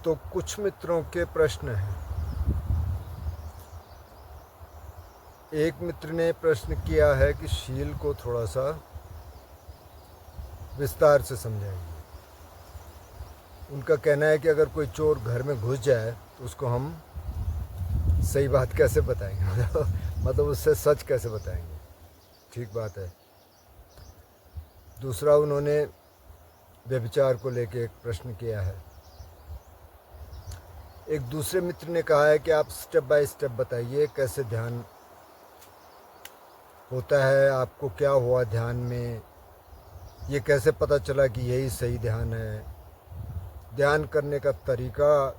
तो कुछ मित्रों के प्रश्न हैं। एक मित्र ने प्रश्न किया है कि शील को थोड़ा सा विस्तार से समझाइए। उनका कहना है कि अगर कोई चोर घर में घुस जाए तो उसको हम सही बात कैसे बताएंगे मतलब उससे सच कैसे बताएंगे। ठीक बात है। दूसरा, उन्होंने व्यभिचार को लेकर एक प्रश्न किया है। एक दूसरे मित्र ने कहा है कि आप स्टेप बाय स्टेप बताइए कैसे ध्यान होता है, आपको क्या हुआ ध्यान में, ये कैसे पता चला कि यही सही ध्यान है, ध्यान करने का तरीका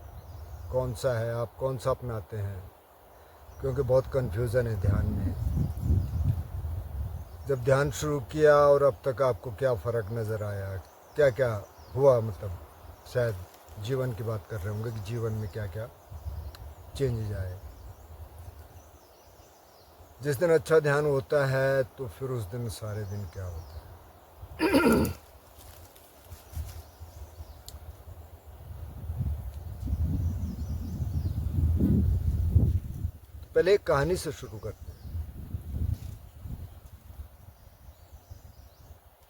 कौन सा है, आप कौन सा अपनाते हैं, क्योंकि बहुत कन्फ्यूज़न है ध्यान में। जब ध्यान शुरू किया और अब तक आपको क्या फ़र्क नज़र आया, क्या क्या हुआ, मतलब शायद जीवन की बात कर रहे होंगे कि जीवन में क्या क्या चेंजेज आए। जिस दिन अच्छा ध्यान होता है तो फिर उस दिन सारे दिन क्या होता है। तो पहले एक कहानी से शुरू करते हैं।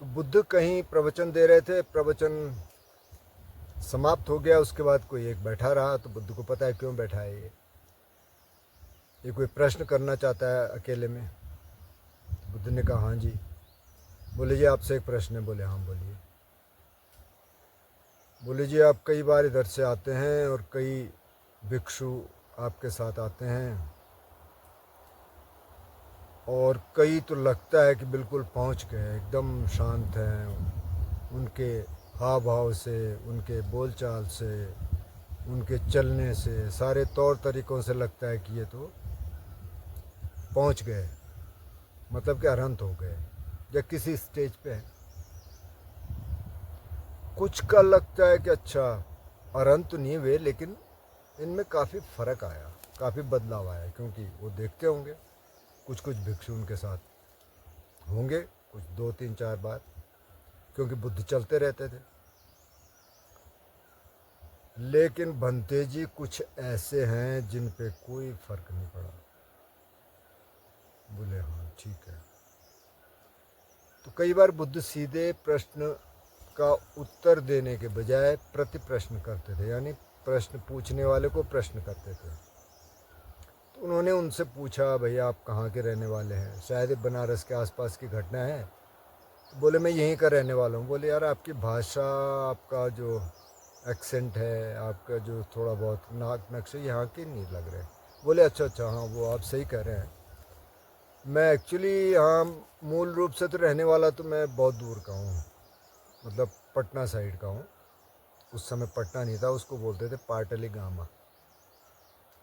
तो बुद्ध कहीं प्रवचन दे रहे थे, प्रवचन समाप्त हो गया, उसके बाद कोई एक बैठा रहा। तो बुद्ध को पता है क्यों बैठा है ये कोई प्रश्न करना चाहता है अकेले में। तो बुद्ध ने कहा हाँ जी। बोले जी आपसे एक प्रश्न है। बोले हाँ बोलिए। बोले जी आप कई बार इधर से आते हैं और कई भिक्षु आपके साथ आते हैं और कई तो लगता है कि बिल्कुल पहुंच गए, एकदम शांत हैं, उनके हाव भाव से, उनके बोलचाल से, उनके चलने से, सारे तौर तरीक़ों से लगता है कि ये तो पहुंच गए, मतलब कि अरहंत हो गए या किसी स्टेज पे है। कुछ का लगता है कि अच्छा अरहंत तो नहीं हुए, लेकिन इनमें काफ़ी फ़र्क आया, काफ़ी बदलाव आया, क्योंकि वो देखते होंगे कुछ कुछ भिक्षु उनके साथ होंगे, कुछ 2 3 4 बार, क्योंकि बुद्ध चलते रहते थे। लेकिन भंते जी कुछ ऐसे हैं जिन पे कोई फ़र्क नहीं पड़ा। बोले हाँ ठीक है। तो कई बार बुद्ध सीधे प्रश्न का उत्तर देने के बजाय प्रति प्रश्न करते थे, यानी प्रश्न पूछने वाले को प्रश्न करते थे। तो उन्होंने उनसे पूछा भैया आप कहाँ के रहने वाले हैं, शायद बनारस के आसपास की घटना है। तो बोले मैं यहीं का रहने वाला हूँ। बोले यार आपकी भाषा, आपका जो एक्सेंट है, आपका जो थोड़ा बहुत नाक नक्शे यहाँ के नहीं लग रहे। बोले अच्छा अच्छा, हाँ वो आप सही कह रहे हैं। मैं एक्चुअली यहाँ मूल रूप से तो रहने वाला तो मैं बहुत दूर का हूँ, मतलब पटना साइड का हूँ। उस समय पटना नहीं था, उसको बोलते थे पाटली गामा,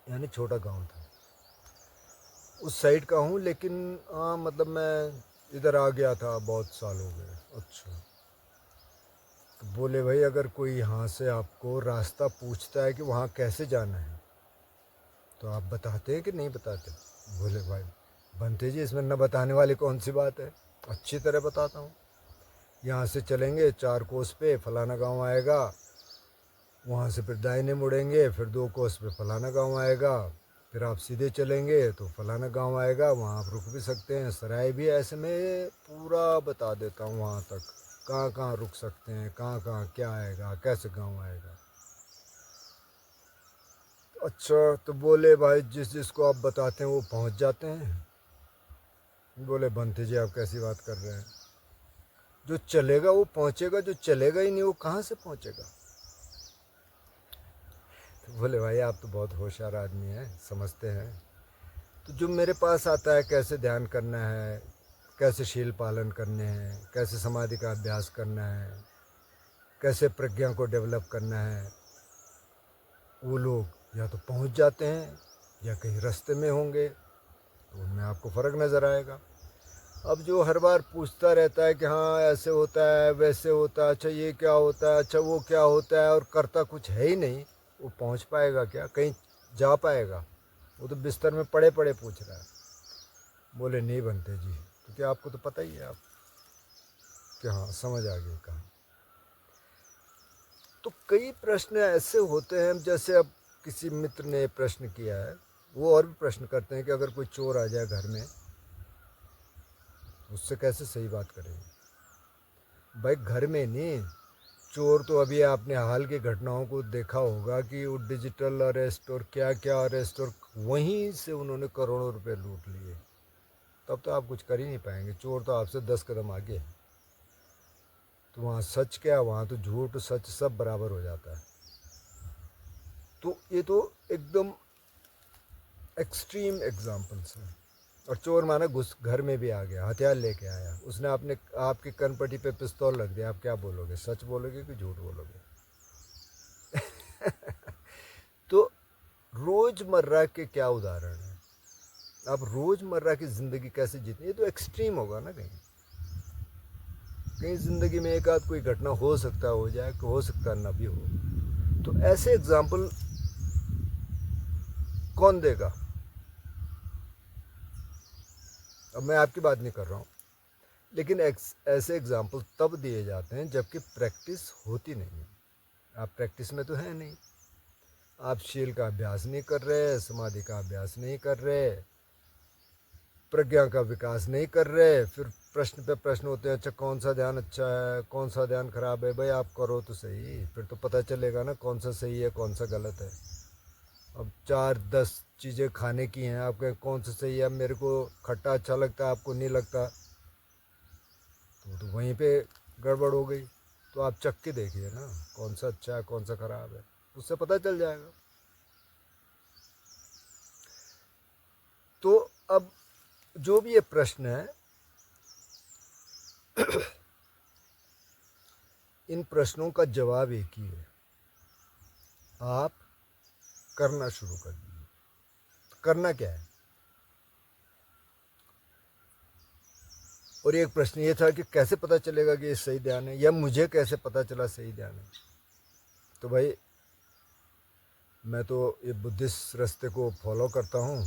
यानी छोटा गांव था। उस साइड का हूँ, लेकिन हाँ मतलब मैं इधर आ गया था, बहुत साल हो गए। अच्छा। तो बोले भाई अगर कोई यहाँ से आपको रास्ता पूछता है कि वहाँ कैसे जाना है तो आप बताते हैं कि नहीं बताते। बोले भाई बनते जी इसमें न बताने वाली कौन सी बात है, अच्छी तरह बताता हूँ। यहाँ से चलेंगे 4 कोस पे फलाना गांव आएगा, वहाँ से फिर दाहिने मुड़ेंगे, फिर 2 कोस पे फलाना गांव आएगा, फिर आप सीधे चलेंगे तो फलाना गांव आएगा, वहाँ आप रुक भी सकते हैं, सराय भी। ऐसे में पूरा बता देता हूँ वहाँ तक, कहाँ कहाँ रुक सकते हैं, कहाँ कहाँ क्या आएगा, कैसे गांव आएगा। अच्छा। तो बोले भाई जिस जिसको आप बताते हैं वो पहुँच जाते हैं। बोले बनते जी आप कैसी बात कर रहे हैं, जो चलेगा वो पहुँचेगा, जो चलेगा ही नहीं वो कहाँ से पहुँचेगा। तो बोले भाई आप तो बहुत होशियार आदमी हैं, समझते हैं। तो जो मेरे पास आता है कैसे ध्यान करना है, कैसे शील पालन करने हैं, कैसे समाधि का अभ्यास करना है, कैसे प्रज्ञा को डेवलप करना है, वो लोग या तो पहुंच जाते हैं या कहीं रास्ते में होंगे, तो उनमें आपको फ़र्क नज़र आएगा। अब जो हर बार पूछता रहता है कि हाँ ऐसे होता है वैसे होता है, अच्छा ये क्या होता है, अच्छा वो क्या होता है, और करता कुछ है ही नहीं, वो पहुंच पाएगा क्या, कहीं जा पाएगा। वो तो बिस्तर में पड़े पड़े पूछ रहा है। बोले नहीं बनते जी, क्योंकि आपको तो पता ही है आप कि हाँ समझ आ गई कहाँ। तो कई प्रश्न ऐसे होते हैं, जैसे अब किसी मित्र ने प्रश्न किया है, वो और भी प्रश्न करते हैं कि अगर कोई चोर आ जाए घर में, उससे कैसे सही बात करेंगे। भाई घर में नहीं, चोर तो अभी आपने हाल की घटनाओं को देखा होगा कि वो डिजिटल अरेस्ट और क्या क्या अरेस्ट, और वहीं से उन्होंने करोड़ों रुपए लूट लिए। तब तो आप कुछ कर ही नहीं पाएंगे, चोर तो आपसे 10 कदम आगे है। तो वहाँ सच क्या, वहाँ तो झूठ सच सब बराबर हो जाता है। तो ये तो एकदम एक्सट्रीम एग्जाम्पल्स हैं। और चोर माना घुस घर में भी आ गया, हथियार लेके आया, उसने आपकी कनपट्टी पे पिस्तौल रख दिया, आप क्या बोलोगे, सच बोलोगे कि झूठ बोलोगे? तो रोजमर्रा के क्या उदाहरण है, आप रोजमर्रा की जिंदगी कैसे जीते, ये तो एक्सट्रीम होगा ना। कहीं कहीं जिंदगी में एक आध कोई घटना हो सकता हो जाए, हो सकता ना भी हो। तो ऐसे एग्जाम्पल कौन देगा? अब मैं आपकी बात नहीं कर रहा हूँ, लेकिन ऐसे एग्जाम्पल तब दिए जाते हैं जबकि प्रैक्टिस होती नहीं है। आप प्रैक्टिस में तो है नहीं, आप शील का अभ्यास नहीं कर रहे, समाधि का अभ्यास नहीं कर रहे, प्रज्ञा का विकास नहीं कर रहे। फिर प्रश्न पे प्रश्न होते हैं, अच्छा कौन सा ध्यान अच्छा है, कौन सा ध्यान खराब है। भाई आप करो तो सही, फिर तो पता चलेगा ना कौन सा सही है कौन सा गलत है। अब 4-10 चीज़ें खाने की हैं, आप कहें कौन सा सही है, मेरे को खट्टा अच्छा लगता है, आपको नहीं लगता, तो वहीं पे गड़बड़ हो गई। तो आप चख के देखिए ना कौन सा अच्छा है कौन सा खराब है, उससे पता चल जाएगा। तो अब जो भी ये प्रश्न है, इन प्रश्नों का जवाब एक ही है, आप करना शुरू कर दीजिए। तो करना क्या है? और एक प्रश्न ये था कि कैसे पता चलेगा कि ये सही ध्यान है, या मुझे कैसे पता चला सही ध्यान है। तो भाई मैं तो ये बुद्धिस्ट रास्ते को फॉलो करता हूँ,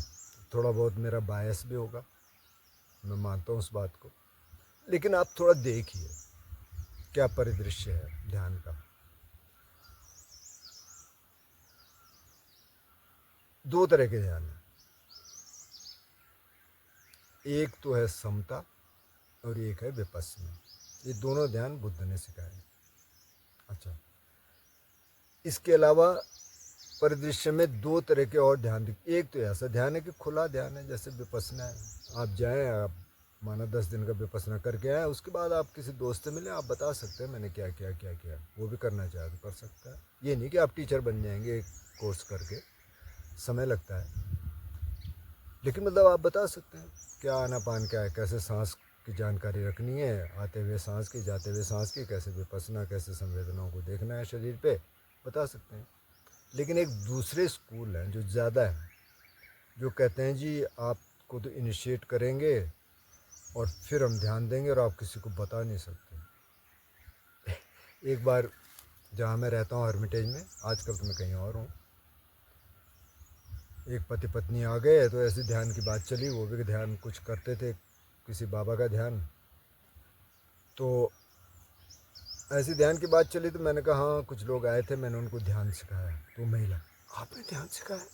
थोड़ा बहुत मेरा बायस भी होगा, मैं मानता हूँ उस बात को। लेकिन आप थोड़ा देखिए क्या परिदृश्य है ध्यान का। दो तरह के ध्यान है, एक तो है समता और एक है विपस्सना। ये दोनों ध्यान बुद्ध ने सिखाए। अच्छा, इसके अलावा परिदृश्य में दो तरह के और ध्यान दिखते। एक तो ऐसा ध्यान है कि खुला ध्यान है, जैसे विपस्सना है, आप जाएं, आप माना 10 दिन का विपस्सना करके आए, उसके बाद आप किसी दोस्त से मिले, आप बता सकते हैं मैंने क्या किया क्या किया, वो भी करना चाहे तो कर सकता है। ये नहीं कि आप टीचर बन जाएंगे एक कोर्स करके, समय लगता है, लेकिन मतलब आप बता सकते हैं क्या आनापान क्या है, कैसे सांस की जानकारी रखनी है, आते हुए सांस की जाते हुए सांस की, कैसे विपस्सना, कैसे संवेदनाओं को देखना है शरीर पे, बता सकते हैं। लेकिन एक दूसरे स्कूल हैं जो ज़्यादा हैं, जो कहते हैं जी आपको तो इनिशिएट करेंगे और फिर हम ध्यान देंगे और आप किसी को बता नहीं सकते। एक बार जहाँ मैं रहता हूँ हर्मिटेज में, आजकल तो मैं कहीं और हूँ, एक पति पत्नी आ गए, तो ऐसे ध्यान की बात चली, वो भी ध्यान कुछ करते थे, किसी बाबा का ध्यान। तो ऐसी ध्यान की बात चली, तो मैंने कहा हाँ कुछ लोग आए थे, मैंने उनको ध्यान सिखाया। तो महिला, आपने ध्यान सिखाया?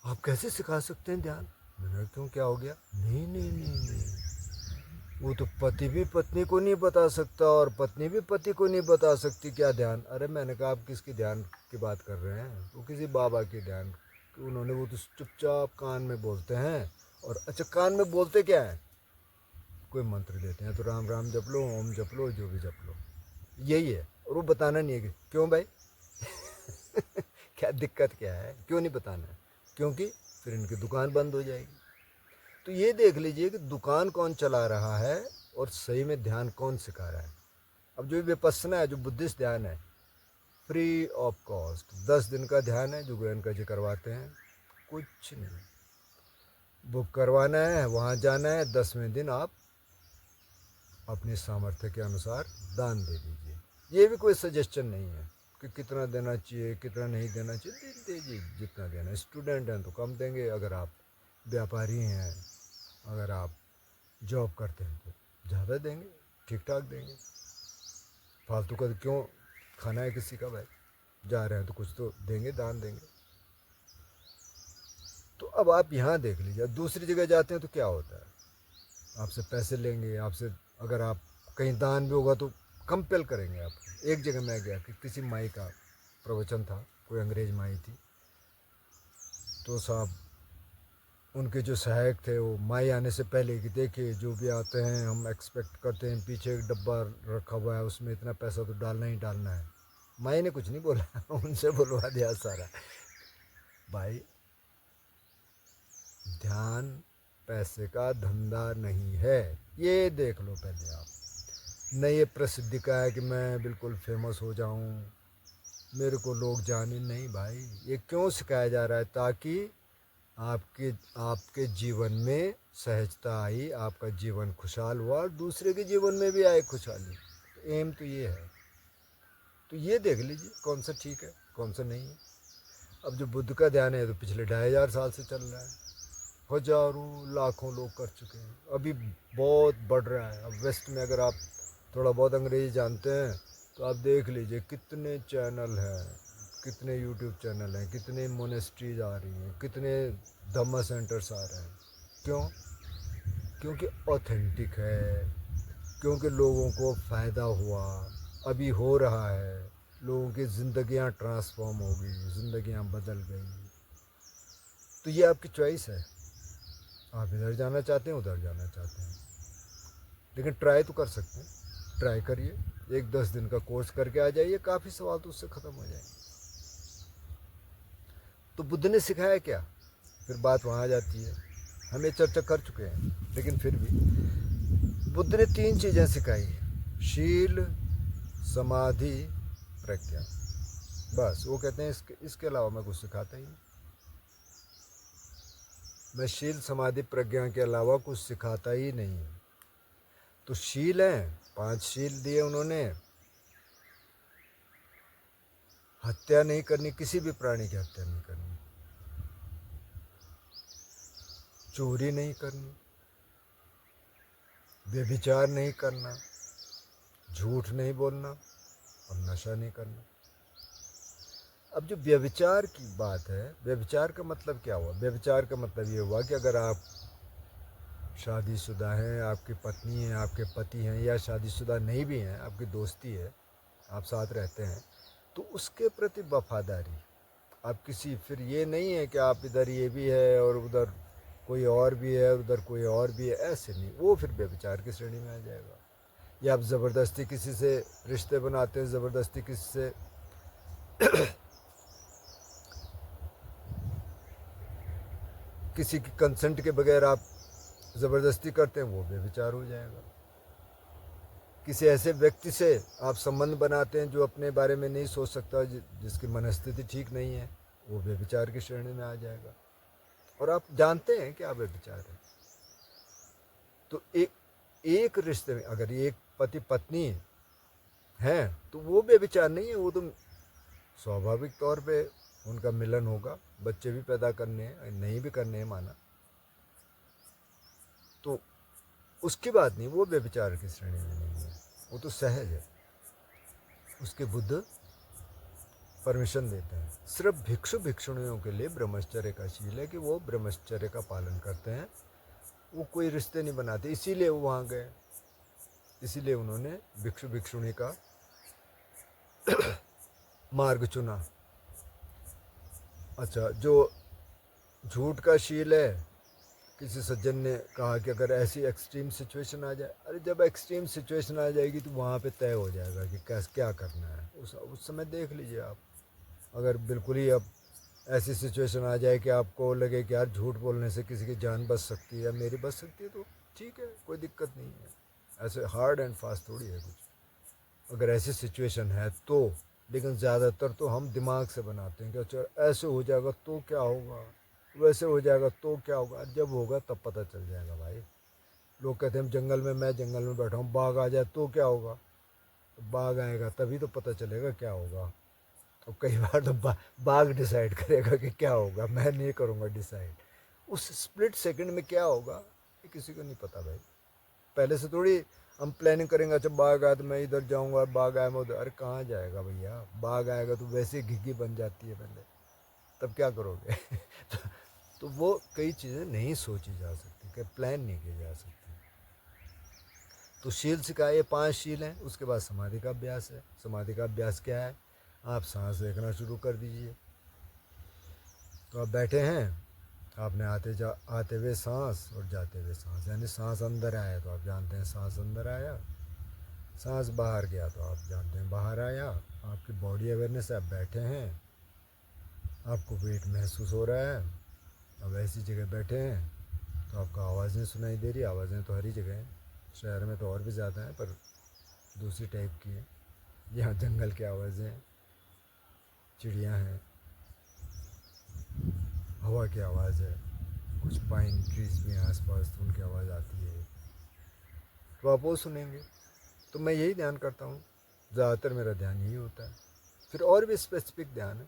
आप कैसे सिखा सकते हैं ध्यान? मैंने कहा क्यों, क्या हो गया? नहीं नहीं नहीं नहीं, वो तो पति भी पत्नी को नहीं बता सकता और पत्नी भी पति को नहीं बता सकती क्या ध्यान। अरे मैंने कहा आप किसकी ध्यान की बात कर रहे हैं? तो किसी बाबा की ध्यान। उन्होंने, वो तो चुपचाप कान में बोलते हैं। और अच्छा, कान में बोलते क्या है? कोई मंत्र देते हैं तो राम राम जप लो, ओम जप लो, जो भी जप लो, यही है। और वो बताना नहीं है कि क्यों भाई क्या दिक्कत क्या है, क्यों नहीं बताना है? क्योंकि फिर इनकी दुकान बंद हो जाएगी। तो ये देख लीजिए कि दुकान कौन चला रहा है और सही में ध्यान कौन सिखा रहा है। अब जो विपस्सना है, जो बुद्धिस्ट ध्यान है, फ्री ऑफ कॉस्ट 10 दिन का ध्यान है जो गोयनका जी करवाते हैं, कुछ नहीं, बुक करवाना है, वहाँ जाना है, 10वें दिन आप अपने सामर्थ्य के अनुसार दान दे दीजिए। ये भी कोई सजेशन नहीं है कि कितना देना चाहिए कितना नहीं देना चाहिए, दे दीजिए जितना देना। स्टूडेंट हैं तो कम देंगे, अगर आप व्यापारी हैं, अगर आप जॉब करते हैं तो ज़्यादा देंगे, ठीक ठाक देंगे। फालतू का क्यों खाना है किसी का भाई, जा रहे हैं तो कुछ तो देंगे, दान देंगे। तो अब आप यहाँ देख लीजिए, दूसरी जगह जाते हैं तो क्या होता है, आपसे पैसे लेंगे, आपसे अगर आप कहीं दान भी होगा तो कंपेल करेंगे आपको। एक जगह मैं गया कि किसी माई का प्रवचन था, कोई अंग्रेज माई थी, तो साहब उनके जो सहायक थे वो माई आने से पहले कि देखिए जो भी आते हैं हम एक्सपेक्ट करते हैं, पीछे एक डब्बा रखा हुआ है उसमें इतना पैसा तो डालना ही डालना है। माई ने कुछ नहीं बोला उनसे बुलवा दिया सारा। भाई ध्यान पैसे का धंधा नहीं है, ये देख लो पहले आप। न ये प्रसिद्धि का है कि मैं बिल्कुल फेमस हो जाऊं, मेरे को लोग जाने, नहीं भाई। ये क्यों सिखाया जा रहा है, ताकि आपके जीवन में सहजता आई, आपका जीवन खुशहाल हुआ और दूसरे के जीवन में भी आए खुशहाली। तो एम तो ये है। तो ये देख लीजिए कौन सा ठीक है कौन सा नहीं है। अब जो बुद्ध का ध्यान है तो पिछले 2500 साल से चल रहा है, हजारों लाखों लोग कर चुके हैं, अभी बहुत बढ़ रहा है। अब वेस्ट में अगर आप थोड़ा बहुत अंग्रेजी जानते हैं तो आप देख लीजिए कितने चैनल हैं, कितने यूट्यूब चैनल हैं, कितने मोनेस्ट्रीज आ रही हैं, कितने धम्मा सेंटर्स आ रहे हैं। क्यों? क्योंकि ऑथेंटिक है, क्योंकि लोगों को फ़ायदा हुआ, अभी हो रहा है, लोगों की ज़िंदगियाँ ट्रांसफॉर्म हो गई, ज़िंदगियाँ बदल गई। तो ये आपकी चॉइस है, आप इधर जाना चाहते हैं उधर जाना चाहते हैं, लेकिन ट्राई तो कर सकते हैं। ट्राई करिए, 10 दिन का कोर्स करके आ जाइए, काफ़ी सवाल तो उससे ख़त्म हो जाएंगे। तो बुद्ध ने सिखाया क्या, फिर बात वहाँ आ जाती है। हम ये चर्चा कर चुके हैं, लेकिन फिर भी बुद्ध ने 3 चीज़ें सिखाई, शील, समाधि, प्रज्ञा। बस वो कहते हैं इसके अलावा मैं कुछ सिखाता ही नहीं। मैं शील समाधि प्रज्ञा के अलावा कुछ सिखाता ही नहीं। तो शील हैं, 5 शील दिए उन्होंने। हत्या नहीं करनी, किसी भी प्राणी की हत्या नहीं करनी, चोरी नहीं करनी, व्यभिचार नहीं करना, झूठ नहीं बोलना और नशा नहीं करना। अब जो व्यभिचार की बात है, व्यभिचार का मतलब क्या हुआ? व्यभिचार का मतलब ये हुआ कि अगर आप शादीशुदा हैं, आपकी पत्नी है, आपके पति हैं, या शादीशुदा नहीं भी हैं, आपकी दोस्ती है, आप साथ रहते हैं, तो उसके प्रति वफादारी। आप किसी, फिर ये नहीं है कि आप इधर ये भी है और उधर कोई और भी है, उधर कोई और भी है, ऐसे नहीं, वो फिर व्यभिचार की श्रेणी में आ जाएगा। या आप ज़बरदस्ती किसी से रिश्ते बनाते हैं, ज़बरदस्ती किसी से किसी की कंसेंट के बगैर आप ज़बरदस्ती करते हैं, वो व्यभिचार हो जाएगा। किसी ऐसे व्यक्ति से आप संबंध बनाते हैं जो अपने बारे में नहीं सोच सकता, जिसकी मनस्थिति ठीक नहीं है, वो व्यभिचार की श्रेणी में आ जाएगा। और आप जानते हैं कि आप व्यभिचार हैं। तो एक रिश्ते में अगर एक पति पत्नी हैं तो वो व्यभिचार नहीं है, वो तो स्वाभाविक तौर पे उनका मिलन होगा, बच्चे भी पैदा करने हैं, नहीं भी करने हैं माना, तो उसकी बात नहीं, वो व्यभिचार की श्रेणी में नहीं है, वो तो सहज है। उसके बुद्ध परमिशन देते हैं। सिर्फ भिक्षु भिक्षुणियों के लिए ब्रह्मचर्य का शील है कि वो ब्रह्मचर्य का पालन करते हैं, वो कोई रिश्ते नहीं बनाते, इसीलिए वो वहाँ गए, इसीलिए उन्होंने भिक्षु भिक्षुणी का मार्ग चुना। अच्छा, जो झूठ का शील है, किसी सज्जन ने कहा कि अगर ऐसी एक्सट्रीम सिचुएशन आ जाए, अरे जब एक्सट्रीम सिचुएशन आ जाएगी तो वहाँ पे तय हो जाएगा कि क्या करना है। उस समय देख लीजिए आप, अगर बिल्कुल ही अब ऐसी सिचुएशन आ जाए कि आपको लगे कि यार झूठ बोलने से किसी की जान बच सकती है या मेरी बच सकती है, तो ठीक है, कोई दिक्कत नहीं है। ऐसे हार्ड एंड फास्ट थोड़ी है कुछ, अगर ऐसी सिचुएशन है तो। लेकिन ज़्यादातर तो हम दिमाग से बनाते हैं कि अच्छा ऐसे हो जाएगा तो क्या होगा, वैसे हो जाएगा तो क्या होगा। जब होगा तब पता चल जाएगा भाई। लोग कहते हैं जंगल में, मैं जंगल में बैठा हूँ, बाघ आ जाए तो क्या होगा? तो बाघ आएगा तभी तो पता चलेगा क्या होगा। तो कई बार तो बाघ डिसाइड करेगा कि क्या होगा, मैं नहीं करूँगा डिसाइड। उस स्प्लिट सेकंड में क्या होगा ये किसी को नहीं पता भाई। पहले से थोड़ी हम प्लानिंग करेंगे, अच्छा बाघ आया तो मैं इधर जाऊंगा, बाघ आया मैं उधर, अरे कहाँ जाएगा भैया, बाघ आएगा तो वैसे ही घिघी बन जाती है पहले, तब क्या करोगे। तो वो कई चीज़ें नहीं सोची जा सकती, कि प्लान नहीं की जा सकती। तो शील सिखाए, ये 5 शील हैं। उसके बाद समाधि का अभ्यास है। समाधि का अभ्यास क्या है, आप सांस देखना शुरू कर दीजिए। तो आप बैठे हैं, आपने आते हुए सांस और जाते हुए सांस, यानी सांस अंदर आया तो आप जानते हैं सांस अंदर आया, सांस बाहर गया तो आप जानते हैं बाहर आया। आपकी बॉडी अवेयरनेस है, आप बैठे हैं, आपको वेट महसूस हो रहा है, अब ऐसी जगह बैठे हैं तो आपको आवाज़ें सुनाई दे रही। आवाज़ें तो हर ही जगह हैं, शहर में तो और भी ज़्यादा हैं, पर दूसरी टाइप की हैं। यहाँ जंगल की आवाज़ें हैं, चिड़िया हैं, हवा की आवाज़ है, कुछ पाइन ट्रीज भी हैं आसपास तो उनकी आवाज़ आती है, तो आप वो सुनेंगे। तो मैं यही ध्यान करता हूँ, ज़्यादातर मेरा ध्यान यही होता है। फिर और भी स्पेसिफिक ध्यान है।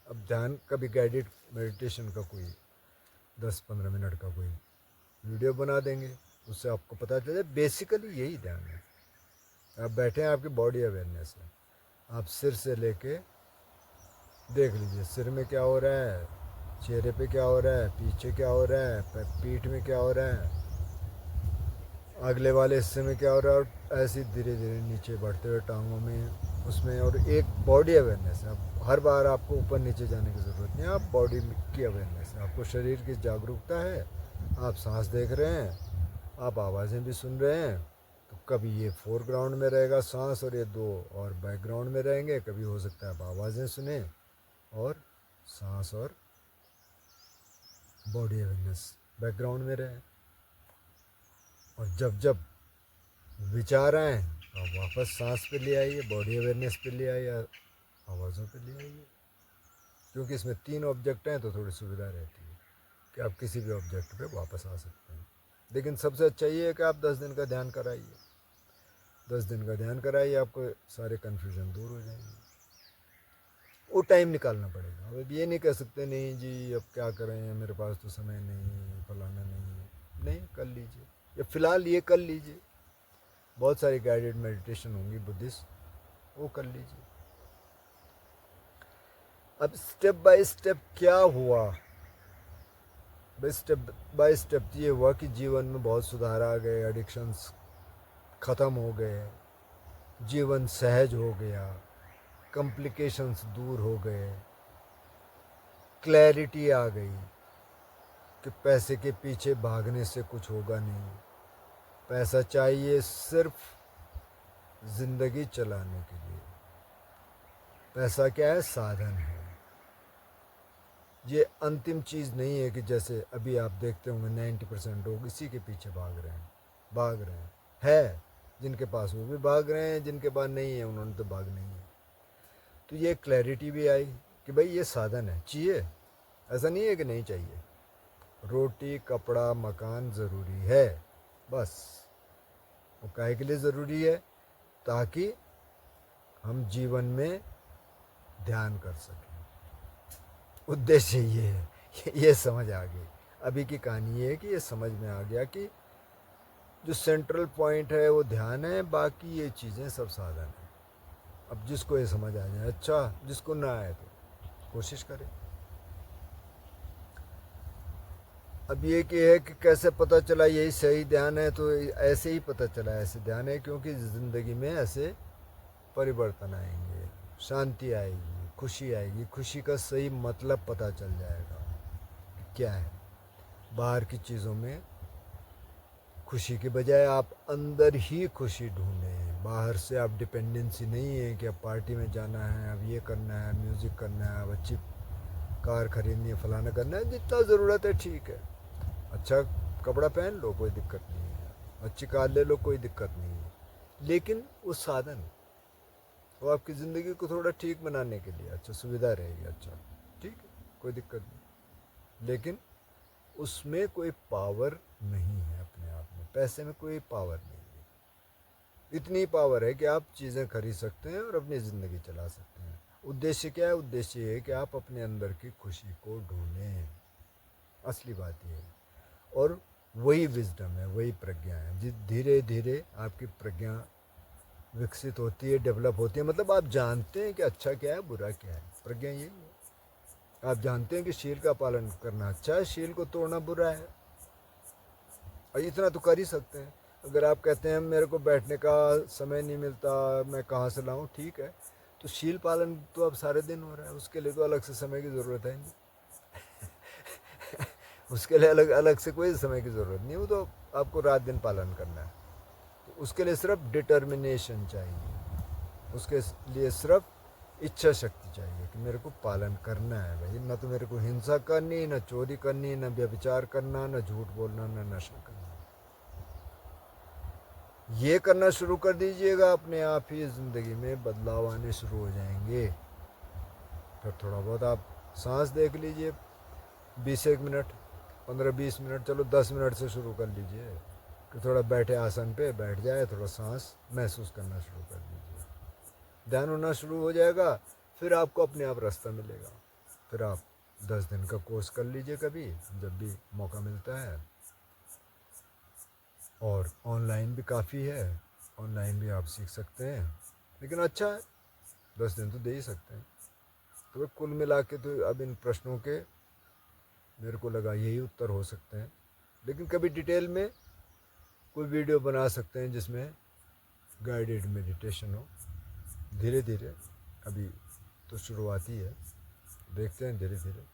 अब ध्यान कभी गाइडेड मेडिटेशन का कोई 10-15 मिनट का कोई वीडियो बना देंगे, उससे आपको पता चले। बेसिकली यही ध्यान है। आप बैठे हैं, आपकी बॉडी अवेयरनेस है, आप सिर से लेके देख लीजिए सिर में क्या हो रहा है, चेहरे पे क्या हो रहा है, पीछे क्या हो रहा है, पीठ में क्या हो रहा है, अगले वाले हिस्से में क्या हो रहा है, और ऐसे धीरे धीरे नीचे बढ़ते हुए टांगों में, उसमें। और एक बॉडी अवेयरनेस है। अब हर बार आपको ऊपर नीचे जाने की ज़रूरत नहीं है, आप बॉडी की अवेयरनेस है, आपको शरीर की जागरूकता है, आप सांस देख रहे हैं, आप आवाज़ें भी सुन रहे हैं। तो कभी ये फोरग्राउंड में रहेगा सांस और ये दो और बैकग्राउंड में रहेंगे, कभी हो सकता है आप आवाज़ें सुने और सांस और बॉडी अवेयरनेस बैकग्राउंड में रहे। और जब जब विचार आए तो आप वापस सांस पे ले आइए, बॉडी अवेयरनेस पे ले आइए, आवाज़ों पे ले आइए। क्योंकि इसमें 3 ऑब्जेक्ट हैं तो थोड़ी सुविधा रहती है कि आप किसी भी ऑब्जेक्ट पे वापस आ सकते हैं। लेकिन सबसे अच्छा ये है कि आप 10 दिन का ध्यान कराइए। 10 दिन का ध्यान कराइए, आपको सारे कन्फ्यूजन दूर हो जाएंगे। वो टाइम निकालना पड़ेगा। अब ये नहीं कह सकते नहीं जी अब क्या करें, मेरे पास तो समय नहीं, फलाना नहीं। नहीं, कर लीजिए, या फ़िलहाल ये कर लीजिए। बहुत सारी गाइडेड मेडिटेशन होंगी बुद्धिस्ट, वो कर लीजिए। अब स्टेप बाय स्टेप क्या हुआ, स्टेप बाय स्टेप ये हुआ कि जीवन में बहुत सुधार आ गए, एडिक्शंस ख़त्म हो गए, जीवन सहज हो गया, कॉम्प्लिकेशंस दूर हो गए, क्लैरिटी आ गई कि पैसे के पीछे भागने से कुछ होगा नहीं। पैसा चाहिए सिर्फ ज़िंदगी चलाने के लिए। पैसा क्या है, साधन है। ये अंतिम चीज़ नहीं है कि जैसे अभी आप देखते होंगे 90% लोग इसी के पीछे भाग रहे हैं। है जिनके पास वो भी भाग रहे हैं, जिनके पास नहीं है उन्होंने तो भाग नहीं है। तो ये क्लैरिटी भी आई कि भाई ये साधन है, चाहिए, ऐसा नहीं है कि नहीं चाहिए। रोटी कपड़ा मकान ज़रूरी है, बस। वो काहे के लिए ज़रूरी है, ताकि हम जीवन में ध्यान कर सकें। उद्देश्य ये है, ये समझ आ गई। अभी की कहानी ये है कि ये समझ में आ गया कि जो सेंट्रल पॉइंट है वो ध्यान है, बाकी ये चीज़ें सब साधन है। अब जिसको ये समझ आ जाए अच्छा, जिसको ना आए तो कोशिश करें। अब ये कि है कि कैसे पता चला यही सही ध्यान है, तो ऐसे ही पता चला ऐसे ध्यान है, क्योंकि ज़िंदगी में ऐसे परिवर्तन आएंगे, शांति आएगी, खुशी आएगी। खुशी का सही मतलब पता चल जाएगा क्या है। बाहर की चीज़ों में खुशी के बजाय आप अंदर ही खुशी ढूंढें। बाहर से आप डिपेंडेंसी नहीं है कि अब पार्टी में जाना है, अब ये करना है, म्यूज़िक करना है, अब अच्छी कार खरीदनी है, फलाना करना है। जितना ज़रूरत है ठीक है, अच्छा कपड़ा पहन लो, कोई दिक्कत नहीं है, अच्छी कार ले लो, कोई दिक्कत नहीं है। लेकिन वो साधन, वो आपकी ज़िंदगी को थोड़ा ठीक बनाने के लिए, अच्छा सुविधा रहेगी, अच्छा ठीक है, कोई दिक्कत नहीं। लेकिन उसमें कोई पावर नहीं है अपने आप में। पैसे में कोई पावर नहीं है। इतनी पावर है कि आप चीज़ें खरीद सकते हैं और अपनी ज़िंदगी चला सकते हैं। उद्देश्य क्या है, उद्देश्य ये है कि आप अपने अंदर की खुशी को ढूंढें। असली बात ये है। और वही विजडम है, वही प्रज्ञा है। जिस धीरे धीरे आपकी प्रज्ञा विकसित होती है, डेवलप होती है, मतलब आप जानते हैं कि अच्छा क्या है, बुरा क्या है। प्रज्ञा यही है। आप जानते हैं कि शील का पालन करना अच्छा है, शील को तोड़ना बुरा है, और इतना तो कर ही सकते हैं। अगर आप कहते हैं मेरे को बैठने का समय नहीं मिलता, मैं कहाँ से लाऊं, ठीक है, तो शील पालन तो अब सारे दिन हो रहा है, उसके लिए तो अलग से समय की ज़रूरत है नहीं। उसके लिए अलग अलग से कोई समय की ज़रूरत नहीं, वो तो आपको रात दिन पालन करना है। तो उसके लिए सिर्फ डिटर्मिनेशन चाहिए, उसके लिए सिर्फ इच्छा शक्ति चाहिए कि मेरे को पालन करना है भाई। ना तो मेरे को हिंसा करनी, ना चोरी करनी, ना व्यभिचार करना, ना झूठ बोलना, ना नशा करना। ये करना शुरू कर दीजिएगा, अपने आप ही ज़िंदगी में बदलाव आने शुरू हो जाएंगे। फिर थोड़ा बहुत आप सांस देख लीजिए, 20 मिनट, 15-20 मिनट, चलो 10 मिनट से शुरू कर लीजिए कि थोड़ा बैठे आसन पे बैठ जाए, थोड़ा सांस महसूस करना शुरू कर दीजिए, ध्यान होना शुरू हो जाएगा। फिर आपको अपने आप रास्ता मिलेगा। फिर आप 10 दिन का कोर्स कर लीजिए कभी, जब भी मौका मिलता है। और ऑनलाइन भी काफ़ी है, ऑनलाइन भी आप सीख सकते हैं, लेकिन अच्छा है, 10 दिन तो दे ही सकते हैं। तो कुल मिला के तो अब इन प्रश्नों के मेरे को लगा यही उत्तर हो सकते हैं, लेकिन कभी डिटेल में कोई वीडियो बना सकते हैं जिसमें गाइडेड मेडिटेशन हो, धीरे धीरे। अभी तो शुरुआती है, देखते हैं धीरे धीरे।